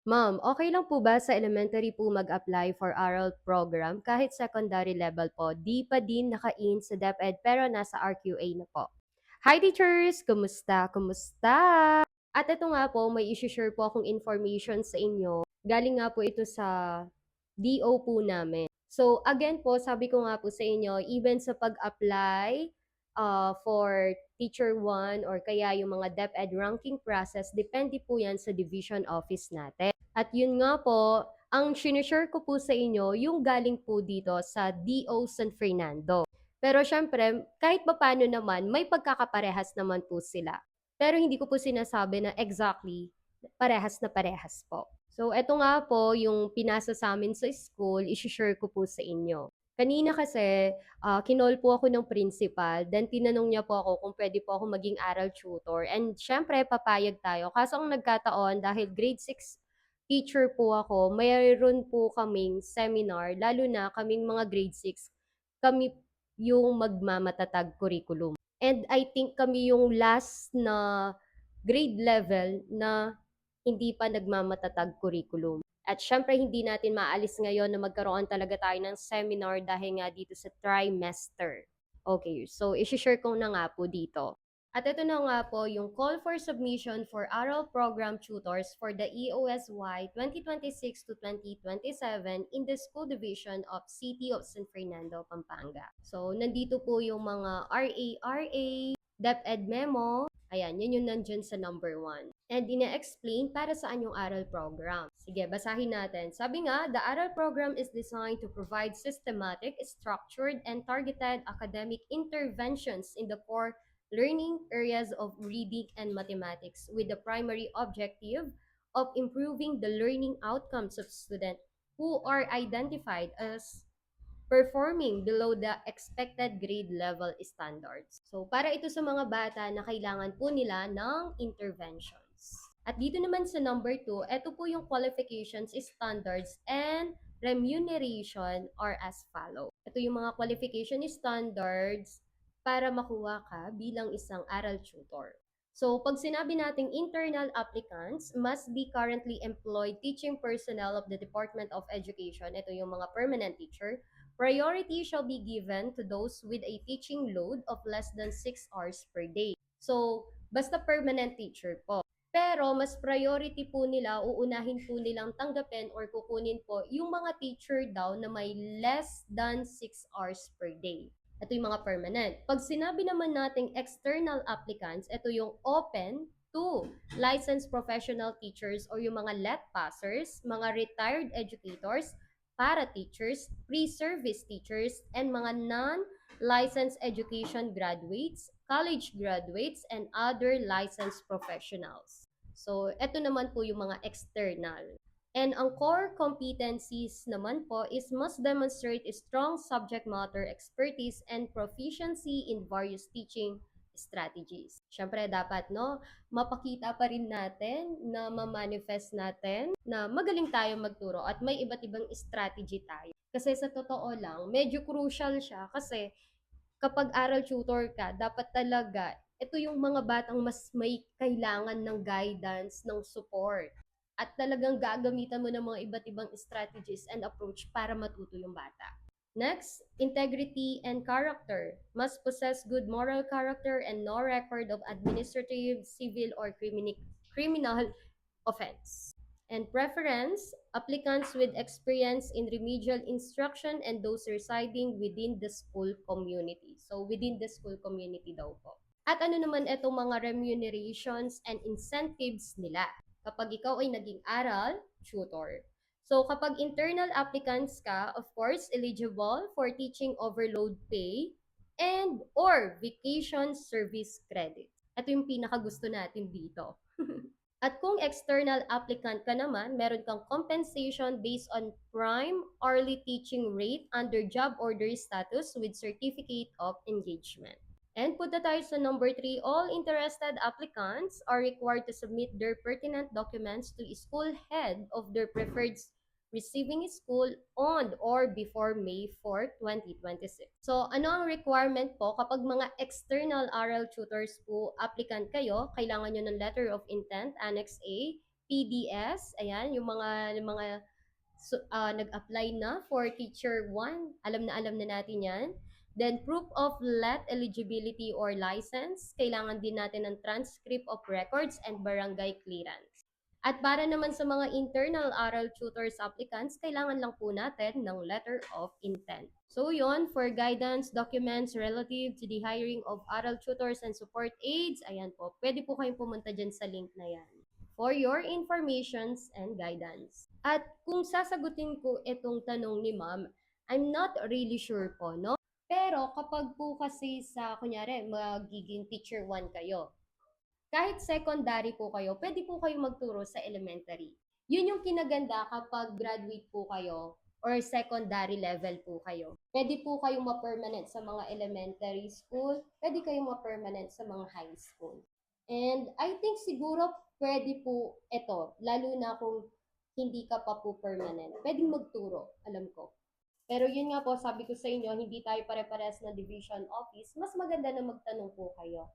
Ma'am, okay lang po ba sa elementary po mag-apply for ARAL program kahit secondary level po? Di pa din naka-in sa DepEd pero nasa RQA na po. Hi teachers! Kumusta? Kumusta? At ito nga po, may isi-share po akong information sa inyo. Galing nga po ito sa DO po namin. So again po, sabi ko nga po sa inyo, even sa pag-apply for Teacher 1 or kaya yung mga DepEd ranking process, depende po yan sa division office natin. At yun nga po, ang sinishare ko po sa inyo, yung galing po dito sa DO San Fernando. Pero syempre, kahit papaano naman, may pagkakaparehas naman po sila. Pero hindi ko po sinasabi na exactly parehas po. So, eto nga po yung pinasa sa amin sa school, isi-share ko po sa inyo. Kanina kasi, kinol po ako ng principal, then tinanong niya po ako kung pwede po ako maging aral tutor. And syempre, papayag tayo. Kaso ang nagkataon, dahil grade 6 teacher po ako, mayroon po kaming seminar, lalo na kaming mga grade 6, kami yung magmamatatag curriculum. And I think kami yung last na grade level na hindi pa nagmamatatag curriculum. At syempre, hindi natin maalis ngayon na magkaroon talaga tayo ng seminar dahil nga dito sa trimester. Okay, so isi-share ko na nga po dito. At ito na nga po yung call for submission for ARAL program tutors for the EOSY 2026 to 2027 in the school division of City of San Fernando, Pampanga. So, nandito po yung mga RA, DepEd memo. Ayan, yan yung nandyan sa number 1. And ina-explain para saan yung ARAL program. Sige, basahin natin. Sabi nga, the ARAL program is designed to provide systematic, structured, and targeted academic interventions in the core learning areas of reading and mathematics with the primary objective of improving the learning outcomes of students who are identified as performing below the expected grade level standards. So, para ito sa mga bata na kailangan po nila ng interventions. At dito naman sa number 2, ito po yung qualifications, standards, and remuneration are as follow. Ito yung mga qualification standards para makuha ka bilang isang aral tutor. So, pag sinabi nating internal applicants must be currently employed teaching personnel of the Department of Education, ito yung mga permanent teacher, priority shall be given to those with a teaching load of less than 6 hours per day. So, basta permanent teacher po. Pero mas priority po nila, uunahin po nilang tanggapin or kukunin po yung mga teacher daw na may less than 6 hours per day. Ito yung mga permanent. Pag sinabi naman nating external applicants, ito yung open to licensed professional teachers or yung mga let passers, mga retired educators, para teachers, pre-service teachers, and mga non-licensed education graduates, college graduates, and other licensed professionals. So, ito naman po yung mga external. And ang core competencies naman po is must demonstrate a strong subject matter expertise and proficiency in various teaching strategies. Siyempre, dapat, no, mapakita pa rin natin na ma-manifest natin na magaling tayo magturo at may iba't ibang strategy tayo. Kasi sa totoo lang, medyo crucial siya kasi kapag aral tutor ka, dapat talaga ito yung mga batang mas may kailangan ng guidance, ng support at talagang gagamitan mo ng mga iba't ibang strategies and approach para matuto yung bata. Next, integrity and character. Must possess good moral character and no record of administrative, civil, or criminal offense. And preference, applicants with experience in remedial instruction and those residing within the school community. So, within the school community daw po. At ano naman itong mga remunerations and incentives nila kapag ikaw ay naging aral tutor. So, kapag internal applicants ka, of course, eligible for teaching overload pay and or vacation service credit. Ito yung pinakagusto natin dito. At kung external applicant ka naman, meron kang compensation based on prime hourly teaching rate under job order status with certificate of engagement. And punta tayo sa number 3, all interested applicants are required to submit their pertinent documents to school head of their preferred receiving school on or before May 4, 2026. So, ano ang requirement po kapag mga external aral tutors po applicant kayo, kailangan nyo ng letter of intent, Annex A, PDS, ayan, yung mga nag-apply na for Teacher 1. Alam na natin yan. Then, proof of LET eligibility or license. Kailangan din natin ng transcript of records and barangay clearance. At para naman sa mga internal aral tutors applicants, kailangan lang po natin ng letter of intent. So yon, for guidance documents relative to the hiring of aral tutors and support aides, ayan po, pwede po kayong pumunta dyan sa link na yan for your informations and guidance. At kung sasagutin ko itong tanong ni ma'am, I'm not really sure po, no? Pero kapag po kasi sa, kunyari, magiging teacher 1 kayo, kahit secondary po kayo, pwede po kayo magturo sa elementary. Yun yung kinaganda kapag graduate po kayo or secondary level po kayo. Pwede po kayong ma-permanent sa mga elementary school, pwede kayong ma-permanent sa mga high school. And I think siguro pwede po ito, lalo na kung hindi ka pa po permanent. Pwedeng magturo, alam ko. Pero yun nga po, sabi ko sa inyo, hindi tayo pare-pares na division office. Mas maganda na magtanong po kayo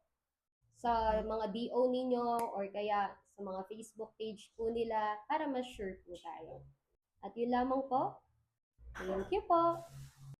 sa mga DO ninyo or kaya sa mga Facebook page po nila para mas sure po tayo. At yun lamang po. Thank you po.